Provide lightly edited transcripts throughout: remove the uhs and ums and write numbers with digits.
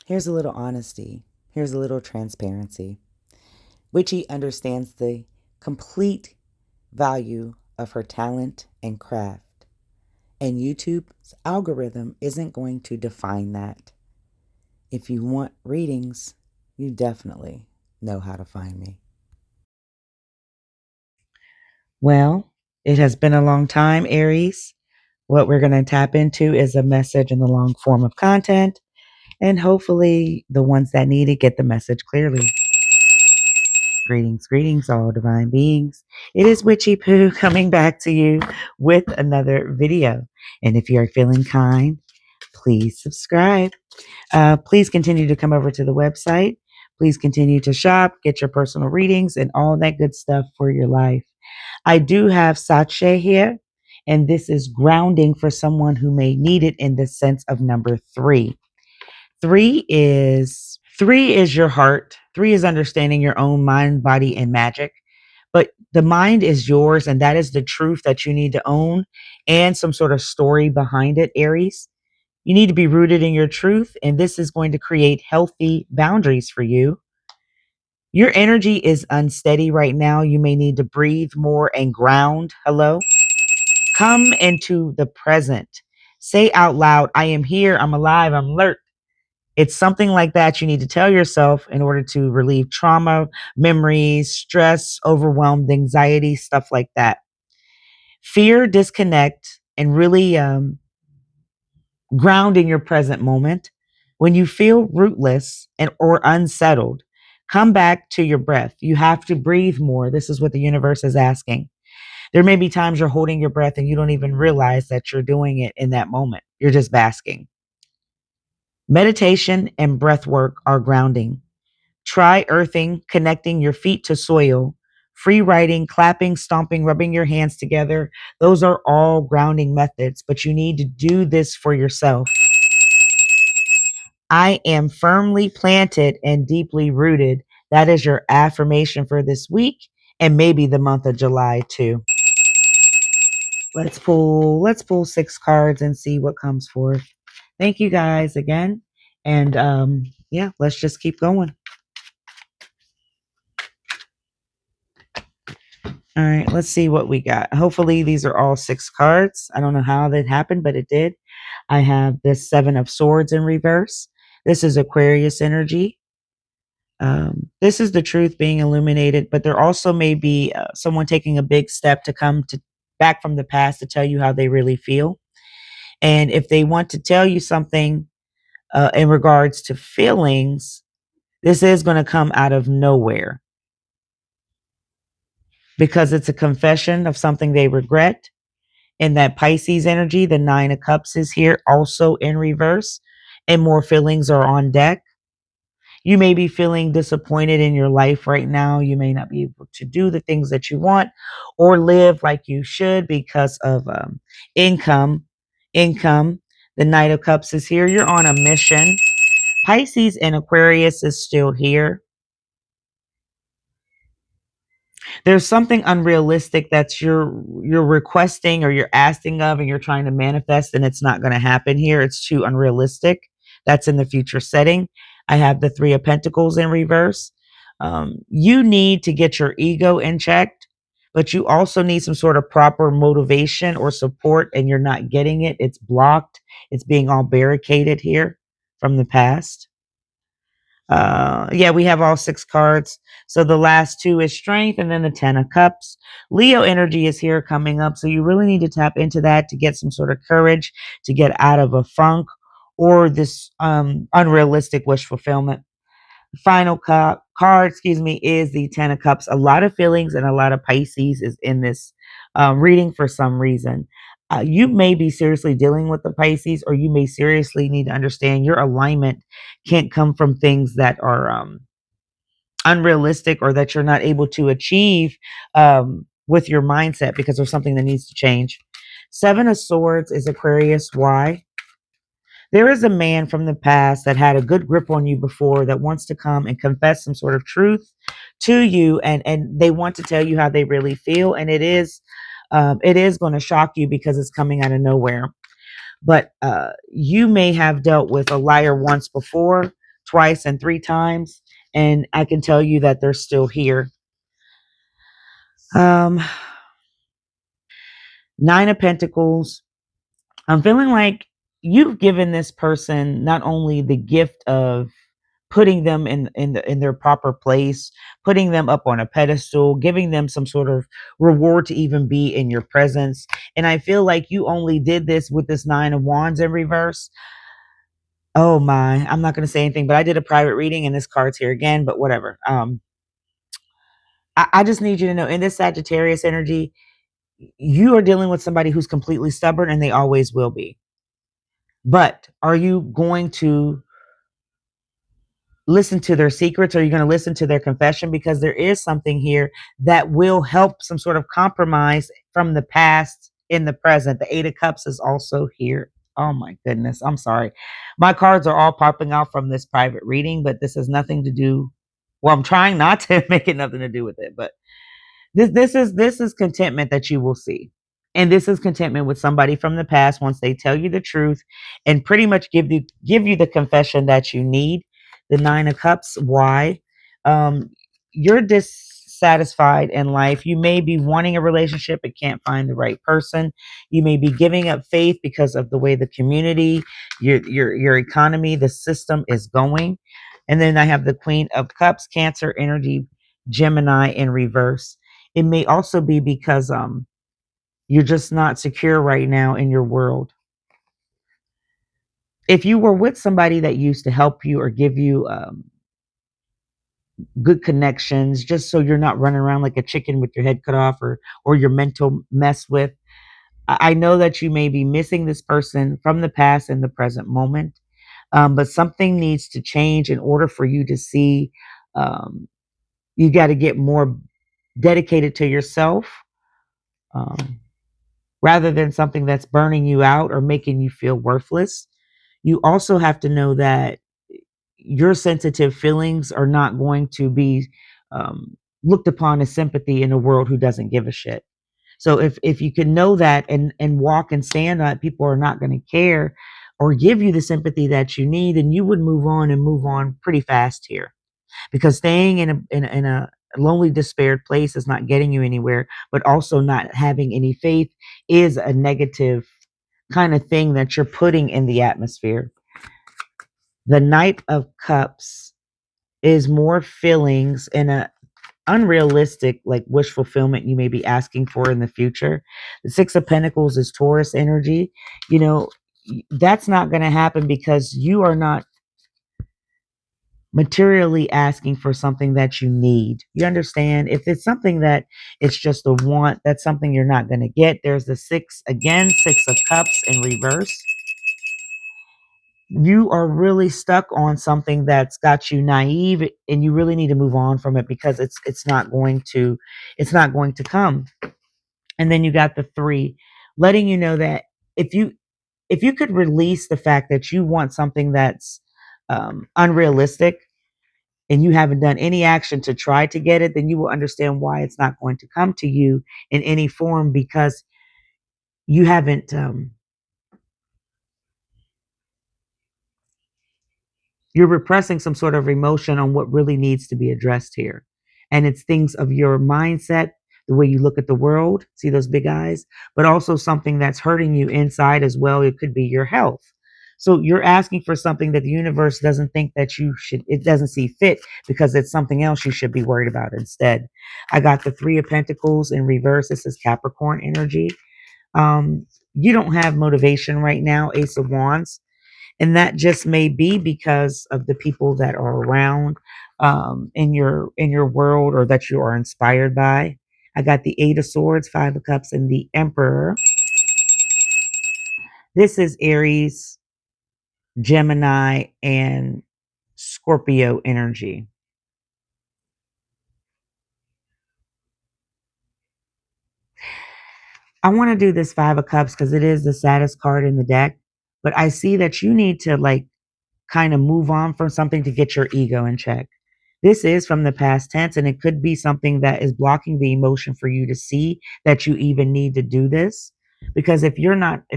Here's a little honesty. Here's a little transparency. Witchy understands the complete value of her talent and craft. And YouTube's algorithm isn't going to define that. If you want readings, you definitely know how to find me. Well, it has been a long time, Aries. What we're going to tap into is a message in the long form of content, and hopefully, the ones that need it get the message clearly. Greetings, greetings, all divine beings. It is Witchy Poo coming back to you with another video. And if you are feeling kind, please subscribe. Please continue to come over to the website. Please continue to shop, get your personal readings, and all that good stuff for your life. I do have Sache here, and this is grounding for someone who may need it in the sense of number three. Three is your heart. Three is understanding your own mind, body, and magic. But the mind is yours, and that is the truth that you need to own and some sort of story behind it, Aries. You need to be rooted in your truth, and this is going to create healthy boundaries for you. Your energy is unsteady right now. You may need to breathe more and ground. Hello? Come into the present. Say out loud, I am here, I'm alive, I'm alert. It's something like that you need to tell yourself in order to relieve trauma, memories, stress, overwhelmed anxiety, stuff like that. Fear, disconnect, and really ground in your present moment. When you feel rootless and or unsettled, come back to your breath. You have to breathe more. This is what the universe is asking. There may be times you're holding your breath and you don't even realize that you're doing it in that moment. You're just basking. Meditation and breath work are grounding. Try earthing, connecting your feet to soil, free writing, clapping, stomping, rubbing your hands together. Those are all grounding methods, but you need to do this for yourself. I am firmly planted and deeply rooted. That is your affirmation for this week and maybe the month of July too. Let's pull 6 cards and see what comes forth. Thank you guys again. And yeah, let's just keep going. All right, let's see what we got. Hopefully, these are all 6 cards. I don't know how that happened, but it did. I have this 7 of Swords in reverse. This is Aquarius energy. This is the truth being illuminated, but there also may be someone taking a big step to come to back from the past to tell you how they really feel. And if they want to tell you something in regards to feelings, this is going to come out of nowhere because it's a confession of something they regret. And that Pisces energy, the 9 of Cups is here also in reverse, and more feelings are on deck. You may be feeling disappointed in your life right now. You may not be able to do the things that you want or live like you should because of income. Income. The Knight of Cups is here. You're on a mission. Pisces and Aquarius is still here. There's something unrealistic that you're requesting or you're asking of and you're trying to manifest, and it's not going to happen here. It's too unrealistic. That's in the future setting. I have the 3 of Pentacles in reverse. You need to get your ego in check, but you also need some sort of proper motivation or support, and you're not getting it. It's blocked. It's being all barricaded here from the past. Yeah, we have all 6 cards. So the last 2 is Strength, and then the 10 of Cups. Leo energy is here coming up, so you really need to tap into that to get some sort of courage to get out of a funk or this unrealistic wish fulfillment. Final card, is the 10 of Cups. A lot of feelings and a lot of Pisces is in this reading for some reason. You may be seriously dealing with the Pisces, or you may seriously need to understand your alignment can't come from things that are unrealistic or that you're not able to achieve with your mindset because there's something that needs to change. 7 of Swords is Aquarius. Why? There is a man from the past that had a good grip on you before that wants to come and confess some sort of truth to you, and they want to tell you how they really feel, and it is going to shock you because it's coming out of nowhere. But you may have dealt with a liar once before, twice and three times, and I can tell you that they're still here. Um, Nine of Pentacles. I'm feeling like you've given this person not only the gift of putting them in their proper place, putting them up on a pedestal, giving them some sort of reward to even be in your presence. And I feel like you only did this with this Nine of Wands in reverse. Oh my, I'm not going to say anything, but I did a private reading and this card's here again, but whatever. I just need you to know in this Sagittarius energy, you are dealing with somebody who's completely stubborn and they always will be. But are you going to listen to their secrets? Or are you going to listen to their confession? Because there is something here that will help some sort of compromise from the past in the present. The Eight of Cups is also here. Oh my goodness. I'm sorry. My cards are all popping out from this private reading, but this has nothing to do. Well, I'm trying not to make it nothing to do with it, but this is contentment that you will see. And this is contentment with somebody from the past once they tell you the truth and pretty much give you the confession that you need. The Nine of Cups. Why? Um, you're dissatisfied in life. You may be wanting a relationship but can't find the right person. You may be giving up faith because of the way the community, your economy, the system is going. And then I have the Queen of Cups, Cancer energy, Gemini in reverse. It may also be because you're just not secure right now in your world. If you were with somebody that used to help you or give you good connections, just so you're not running around like a chicken with your head cut off, or your mental mess with, I know that you may be missing this person from the past and the present moment, but something needs to change in order for you to see. Um, you got to get more dedicated to yourself. Um, Rather than something that's burning you out or making you feel worthless. You also have to know that your sensitive feelings are not going to be looked upon as sympathy in a world who doesn't give a shit. So if you can know that and walk and stand on it, people are not going to care or give you the sympathy that you need, and you would move on and move on pretty fast here, because staying in a lonely, despaired place is not getting you anywhere, but also not having any faith is a negative kind of thing that you're putting in the atmosphere. The Knight of Cups is more feelings and a unrealistic like wish fulfillment you may be asking for in the future. The Six of Pentacles is Taurus energy. You know, that's not going to happen because you are not materially asking for something that you need. You understand? If it's something that it's just a want, that's something you're not going to get. There's the six again, Six of Cups in reverse. You are really stuck on something that's got you naive, and you really need to move on from it because it's not going to come. And then you got the three, letting you know that if you if you could release the fact that you want something that's unrealistic, and you haven't done any action to try to get it, then you will understand why it's not going to come to you in any form, because you haven't you're repressing some sort of emotion on what really needs to be addressed here. And it's things of your mindset, the way you look at the world, see those big eyes, but also something that's hurting you inside as well. It could be your health. So you're asking for something that the universe doesn't think that you should, it doesn't see fit, because it's something else you should be worried about instead. I got the Three of Pentacles in reverse. This is Capricorn energy. You don't have motivation right now, Ace of Wands, and that just may be because of the people that are around in your world, or that you are inspired by. I got the Eight of Swords, Five of Cups, and the Emperor. This is Aries, Gemini, and Scorpio energy. I want to do this Five of Cups because it is the saddest card in the deck, but I see that you need to like kind of move on from something to get your ego in check. This is from the past tense, and it could be something that is blocking the emotion for you to see that you even need to do this. Because if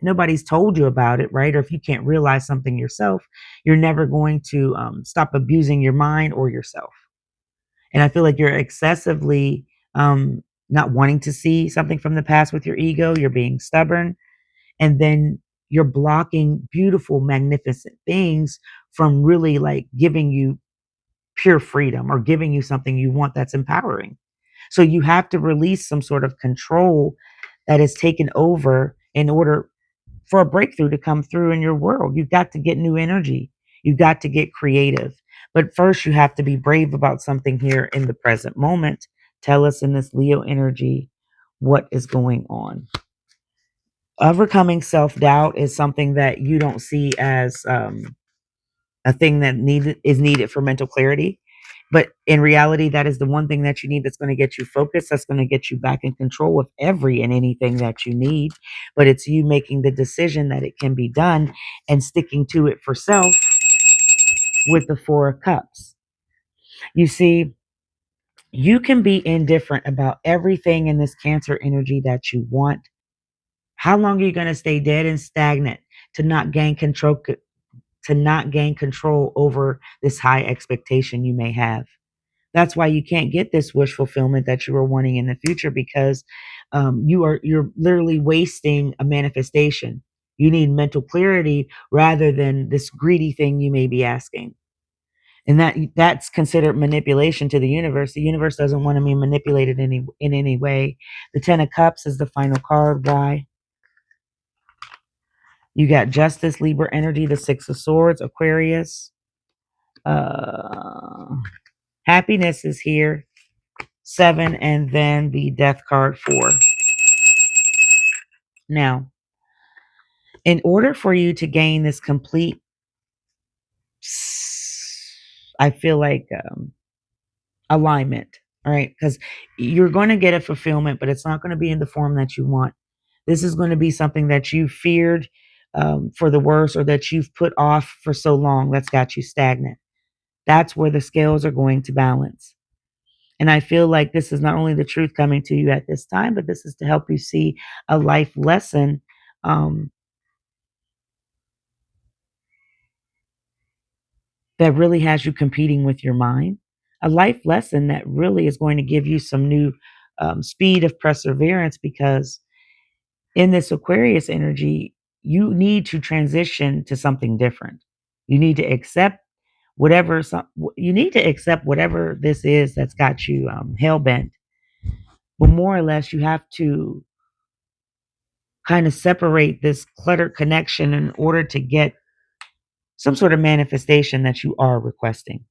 nobody's told you about it, right, or if you can't realize something yourself, you're never going to stop abusing your mind or yourself. And I feel like you're excessively not wanting to see something from the past with your ego. You're being stubborn, and then you're blocking beautiful, magnificent things from really like giving you pure freedom or giving you something you want that's empowering. So you have to release some sort of control that is taken over in order for a breakthrough to come through in your world. You've got to get new energy. You've got to get creative. But first, you have to be brave about something here in the present moment. Tell us in this Leo energy what is going on. Overcoming self doubt is something that you don't see as a thing that needed for mental clarity. But in reality, that is the one thing that you need that's going to get you focused, that's going to get you back in control of every and anything that you need. But it's you making the decision that it can be done and sticking to it for self with the Four of Cups. You see, you can be indifferent about everything in this Cancer energy that you want. How long are you going to stay dead and stagnant to not gain control over this high expectation you may have? That's why you can't get this wish fulfillment that you were wanting in the future, because you're literally wasting a manifestation. You need mental clarity rather than this greedy thing you may be asking. And that's considered manipulation to the universe. The universe doesn't want to be manipulated in any way. The Ten of Cups is the final card. Why? You got Justice, Libra energy, the Six of Swords, Aquarius. Uh, Happiness is here. 7, and then the Death card 4. Now, in order for you to gain this complete, I feel like alignment, all right? Because you're going to get a fulfillment, but it's not going to be in the form that you want. This is going to be something that you feared for the worst, or that you've put off for so long that's got you stagnant. That's where the scales are going to balance. And I feel like this is not only the truth coming to you at this time, but this is to help you see a life lesson um, that really has you competing with your mind. A life lesson that really is going to give you some new speed of perseverance, because in this Aquarius energy, you need to transition to something different. You need to accept whatever this is that's got you hell bent. But more or less, you have to kind of separate this cluttered connection in order to get some sort of manifestation that you are requesting.